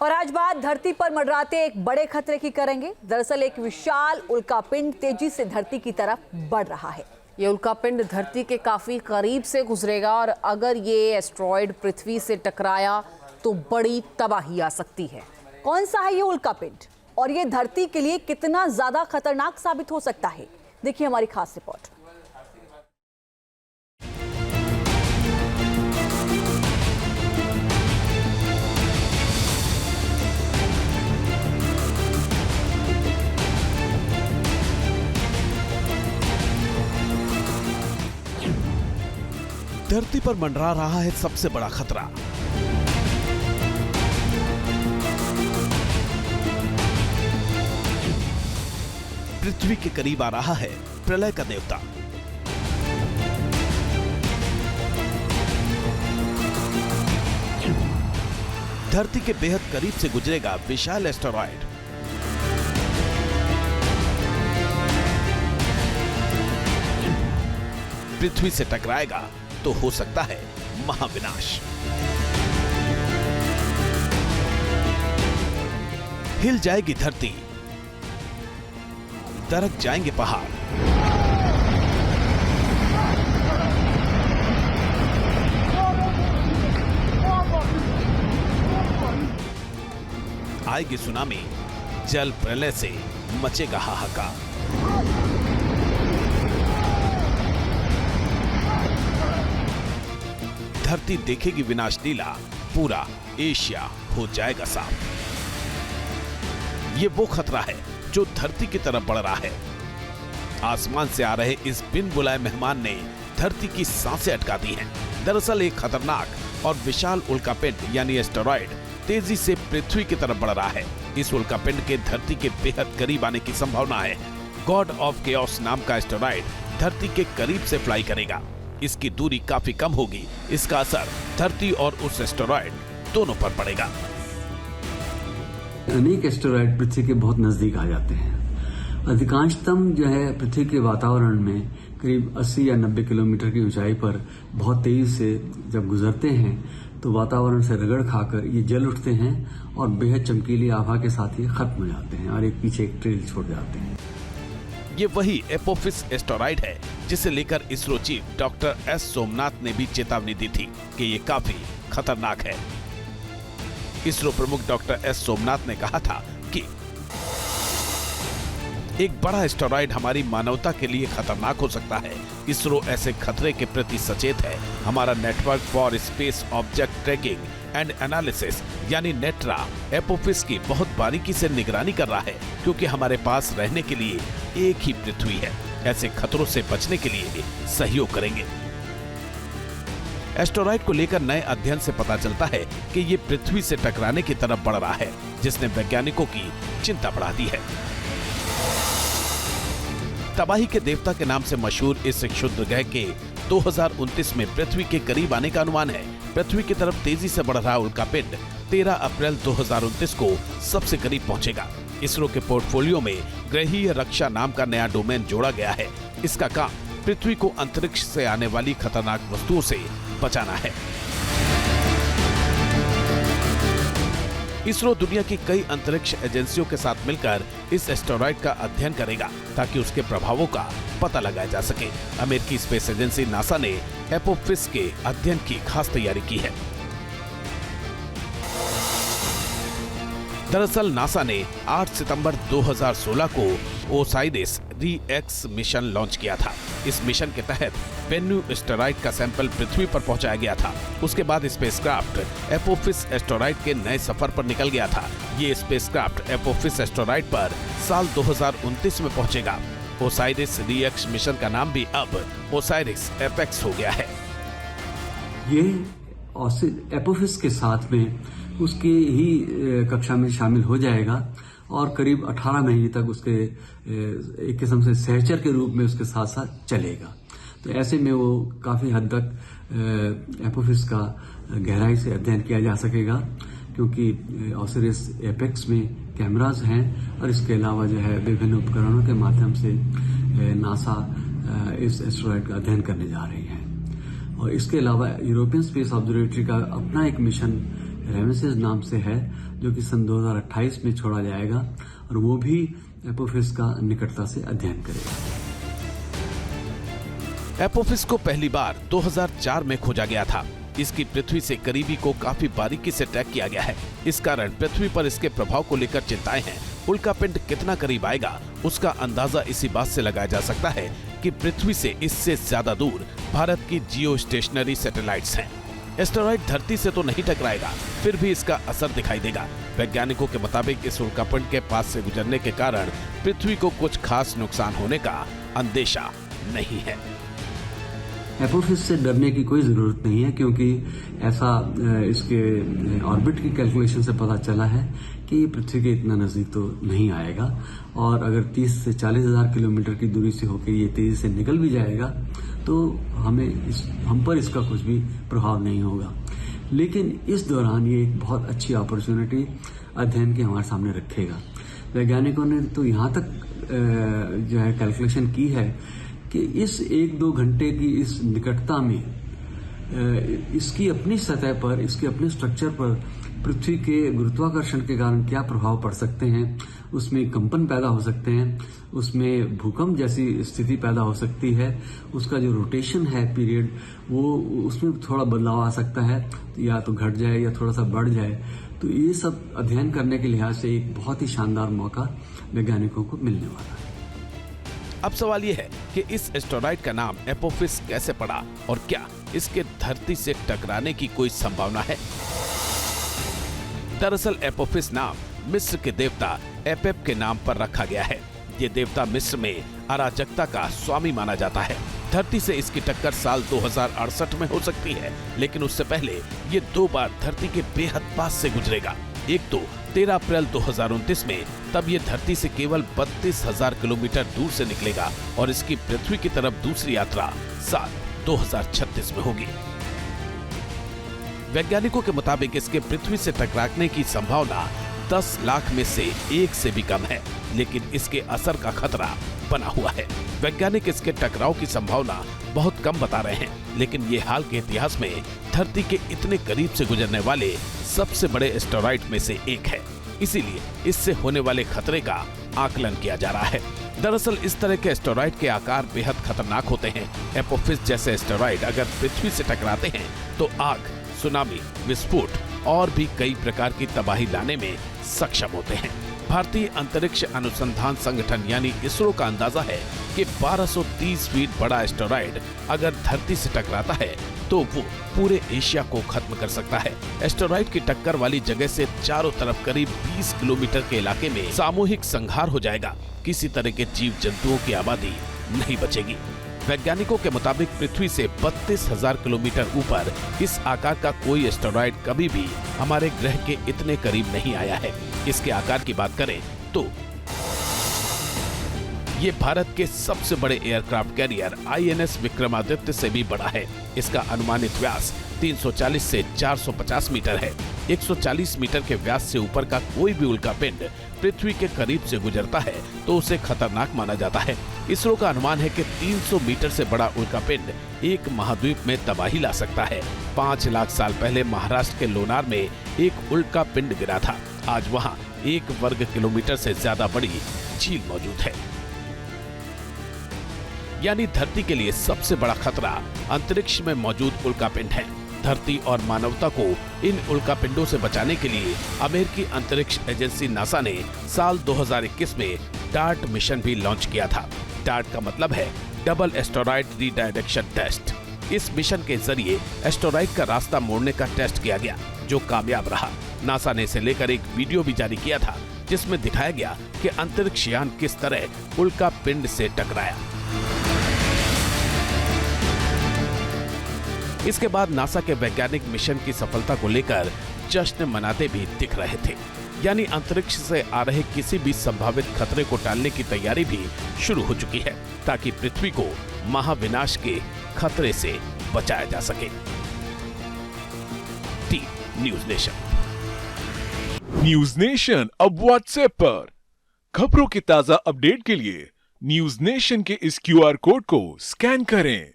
और आज बात धरती पर मंडराते एक बड़े खतरे की करेंगे। दरअसल एक विशाल उल्कापिंड तेजी से धरती की तरफ बढ़ रहा है। ये उल्कापिंड धरती के काफी करीब से गुजरेगा और अगर ये एस्टेरॉयड पृथ्वी से टकराया तो बड़ी तबाही आ सकती है। कौन सा है ये उल्कापिंड और ये धरती के लिए कितना ज्यादा खतरनाक साबित हो सकता है, देखिए हमारी खास रिपोर्ट। धरती पर मंडरा रहा है सबसे बड़ा खतरा। पृथ्वी के करीब आ रहा है प्रलय का देवता। धरती के बेहद करीब से गुजरेगा विशाल एस्टेरॉयड। पृथ्वी से टकराएगा तो हो सकता है महाविनाश। हिल जाएगी धरती, दरक जाएंगे पहाड़, आएगी सुनामी, जल प्रलय से मचेगा हाहाकार। धरती देखेगी विनाश लीला, पूरा एशिया हो जाएगा साफ। ये वो खतरा है जो धरती की तरफ बढ़ रहा है। आसमान से आ रहे इस बिन बुलाए मेहमान ने धरती की सांसें अटका दी हैं। दरअसल एक खतरनाक और विशाल उल्कापिंड यानी एस्टेरॉयड तेजी से पृथ्वी की तरफ बढ़ रहा है। इस उल्कापिंड के धरती के बेहद करीब आने की संभावना है। गॉड ऑफ केओस नाम का एस्टेरॉयड धरती के करीब से फ्लाई करेगा। इसकी दूरी काफी कम होगी। इसका असर धरती और उस एस्टेरॉयड दोनों पर पड़ेगा। अनेक एस्टेरॉयड पृथ्वी के बहुत नजदीक आ जाते हैं। अधिकांशतम जो है पृथ्वी के वातावरण में करीब 80 या 90 किलोमीटर की ऊंचाई पर बहुत तेजी से जब गुजरते हैं तो वातावरण से रगड़ खाकर ये जल उठते हैं और बेहद चमकीली आभा के साथ ये खत्म हो जाते हैं और एक पीछे एक ट्रेल छोड़ जाते हैं। ये वही एपोफिस एस्टेरॉयड है जिसे लेकर ISRO chief doctor S Somnath ने भी चेतावनी दी थी कि ये काफी खतरनाक है। इसरो प्रमुख डॉक्टर एस सोमनाथ ने कहा था कि एक बड़ा एस्टेरॉयड हमारी मानवता के लिए खतरनाक हो सकता है। इसरो ऐसे खतरे के प्रति सचेत है। हमारा network for space object tracking and analysis यानी नेट्रा एपोफिस की बहुत बारीकी से निगरानी कर रहा है, क्योंकि हमारे पास रहने के लिए एक ही पृथ्वी है। ऐसे खतरों से बचने के लिए सहयोग करेंगे। एस्टेरॉयड को लेकर नए अध्ययन से पता चलता है कि ये पृथ्वी से टकराने की तरफ बढ़ रहा है, जिसने वैज्ञानिकों की चिंता बढ़ा दी है। तबाही के देवता के नाम से मशहूर इस क्षुद्र ग्रह के 2029 में पृथ्वी के करीब आने का अनुमान है। पृथ्वी की तरफ तेजी से बढ़ रहा उल्कापिंड 13 अप्रैल 2029 को सबसे करीब पहुंचेगा। इसरो के पोर्टफोलियो में ग्रहीय रक्षा नाम का नया डोमेन जोड़ा गया है। इसका काम पृथ्वी को अंतरिक्ष से आने वाली खतरनाक वस्तुओं से बचाना है। इसरो दुनिया की कई अंतरिक्ष एजेंसियों के साथ मिलकर इस एस्टेरॉयड का अध्ययन करेगा ताकि उसके प्रभावों का पता लगाया जा सके। अमेरिकी स्पेस एजेंसी नासा ने एपोफिस के अध्ययन की खास तैयारी की है। दरअसल नासा ने 8 सितंबर 2016 को ओसाइरिस री-एक्स मिशन लॉन्च किया था। इस मिशन के तहत बेन्यू एस्टेरॉयड का सैंपल पृथ्वी पर पहुंचाया गया था। उसके बाद स्पेसक्राफ्ट एपोफिस एस्टेरॉयड के नए सफर पर निकल गया था। ये स्पेसक्राफ्ट एपोफिस एस्टेरॉयड पर साल 2029 में पहुंचेगा। ओसाइरिस री-एक्स मिशन का नाम भी अब ओसाइरिस एपेक्स हो गया है। ये एपोफिस के साथ में उसकी ही कक्षा में शामिल हो जाएगा और करीब 18 महीने तक उसके एक किस्म से सहचर के रूप में उसके साथ साथ चलेगा। तो ऐसे में वो काफी हद तक एपोफिस का गहराई से अध्ययन किया जा सकेगा, क्योंकि ओसाइरिस एपेक्स में कैमराज हैं और इसके अलावा जो है विभिन्न उपकरणों के माध्यम से नासा इस एस्टेरॉयड का अध्ययन करने जा रही है। और इसके अलावा यूरोपियन स्पेस ऑब्जर्वेटरी का अपना एक मिशन रेमेसिस नाम से है, जो कि सन 2028 में छोड़ा जाएगा और वो भी एपोफिस का निकटता से अध्ययन करेगा। एपोफिस को पहली बार 2004 में खोजा गया था। इसकी पृथ्वी से करीबी को काफी बारीकी से ट्रैक किया गया है। इस कारण पृथ्वी पर इसके प्रभाव को लेकर चिंताएं हैं। उल्कापिंड कितना करीब आएगा उसका अंदाजा इसी बात से लगाया जा सकता है कि पृथ्वी से इससे ज्यादा दूर भारत की जियो स्टेशनरी सैटेलाइट्स हैं। एस्टेरॉइड धरती से तो नहीं टकराएगा, फिर भी इसका असर दिखाई देगा। वैज्ञानिकों के मुताबिक इस उल्कापिंड के पास से गुजरने के कारण पृथ्वी को कुछ खास नुकसान होने का अंदेशा नहीं है। एपोफिस से डरने की कोई जरूरत नहीं है, क्योंकि ऐसा इसके ऑर्बिट की कैलकुलेशन से पता चला है कि ये पृथ्वी के इतना नजदीक तो नहीं आएगा, और अगर 30 से 40 हजार किलोमीटर की दूरी से होकर ये तेजी से निकल भी जाएगा तो हम पर इसका कुछ भी प्रभाव नहीं होगा। लेकिन इस दौरान ये एक बहुत अच्छी अपॉर्चुनिटी अध्ययन की हमारे सामने रखेगा। वैज्ञानिकों ने तो यहाँ तक जो है कैलकुलेशन की है कि इस 1-2 घंटे की इस निकटता में इसकी अपनी सतह पर, इसके अपने स्ट्रक्चर पर पृथ्वी के गुरुत्वाकर्षण के कारण क्या प्रभाव पड़ सकते हैं, उसमें कंपन पैदा हो सकते हैं, उसमें भूकंप जैसी स्थिति पैदा हो सकती है, उसका जो रोटेशन है पीरियड वो उसमें थोड़ा बदलाव आ सकता है, या तो घट जाए या थोड़ा सा बढ़ जाए। तो ये सब अध्ययन करने के लिहाज से एक बहुत ही शानदार मौका वैज्ञानिकों को मिलने वाला है। अब सवाल ये है कि इस एस्टेरॉइड का नाम एपोफिस कैसे पड़ा और क्या इसके धरती से टकराने की कोई संभावना है। दरअसल एपोफिस नाम मिस्र के देवता एपेप के नाम पर रखा गया है। ये देवता मिस्र में अराजकता का स्वामी माना जाता है। धरती से इसकी टक्कर साल 2068 में हो सकती है, लेकिन उससे पहले ये 2 बार धरती के बेहद पास से गुजरेगा। एक तो 13 अप्रैल 2029 में, तब ये धरती से केवल 32,000 किलोमीटर दूर से निकलेगा और इसकी पृथ्वी की तरफ दूसरी यात्रा साल 2036 में होगी। वैज्ञानिकों के मुताबिक इसके पृथ्वी से टकराने की संभावना 10 लाख में से 1 से भी कम है, लेकिन इसके असर का खतरा बना हुआ है। वैज्ञानिक इसके टकराव की संभावना बहुत कम बता रहे हैं, लेकिन ये हाल के इतिहास में धरती के इतने करीब से गुजरने वाले सबसे बड़े एस्टेरॉइड में से एक है। इसीलिए इससे होने वाले खतरे का आकलन किया जा रहा है। दरअसल इस तरह के एस्टेरॉइड के आकार बेहद खतरनाक होते हैं। एपोफिस जैसे एस्टेरॉइड अगर पृथ्वी से टकराते हैं तो आग, सुनामी, विस्फोट और भी कई प्रकार की तबाही लाने में सक्षम होते हैं। भारतीय अंतरिक्ष अनुसंधान संगठन यानी इसरो का अंदाजा है कि 1230 फीट बड़ा एस्टेरॉइड अगर धरती से टकराता है तो वो पूरे एशिया को खत्म कर सकता है। एस्टेरॉइड की टक्कर वाली जगह से चारों तरफ करीब 20 किलोमीटर के इलाके में सामूहिक संहार हो जाएगा। किसी तरह के जीव जंतुओं की आबादी नहीं बचेगी। वैज्ञानिकों के मुताबिक पृथ्वी से 32,000 किलोमीटर ऊपर इस आकार का कोई एस्टेरॉइड कभी भी हमारे ग्रह के इतने करीब नहीं आया है। इसके आकार की बात करें तो ये भारत के सबसे बड़े एयरक्राफ्ट कैरियर INS विक्रमादित्य से भी बड़ा है। इसका अनुमानित व्यास 340 से 450 मीटर है। 140 मीटर के व्यास से ऊपर का कोई भी उल्कापिंड पृथ्वी के करीब से गुजरता है तो उसे खतरनाक माना जाता है। इसरो का अनुमान है कि 300 मीटर से बड़ा उल्कापिंड एक महाद्वीप में तबाही ला सकता है। 5 लाख साल पहले महाराष्ट्र के लोनार में एक उल्कापिंड गिरा था। आज वहाँ 1 वर्ग किलोमीटर से ज्यादा बड़ी झील मौजूद है। यानी धरती के लिए सबसे बड़ा खतरा अंतरिक्ष में मौजूद उल्कापिंड है। धरती और मानवता को इन उल्कापिंडों से बचाने के लिए अमेरिकी अंतरिक्ष एजेंसी नासा ने साल 2021 में डार्ट मिशन भी लॉन्च किया था। डार्ट का मतलब है डबल एस्टेरॉइड रीडायरेक्शन टेस्ट। इस मिशन के जरिए एस्टेरॉइड का रास्ता मोड़ने का टेस्ट किया गया, जो कामयाब रहा। नासा ने इसे लेकर एक वीडियो भी जारी किया था, जिसमें दिखाया गया कि अंतरिक्ष यान किस तरह उल्कापिंड से टकराया। इसके बाद नासा के वैज्ञानिक मिशन की सफलता को लेकर जश्न मनाते भी दिख रहे थे। यानी अंतरिक्ष से आ रहे किसी भी संभावित खतरे को टालने की तैयारी भी शुरू हो चुकी है, ताकि पृथ्वी को महाविनाश के खतरे से बचाया जा सके। Team news nation. News nation अब व्हाट्सएप पर खबरों की ताजा अपडेट के लिए न्यूज नेशन के इस QR कोड को स्कैन करें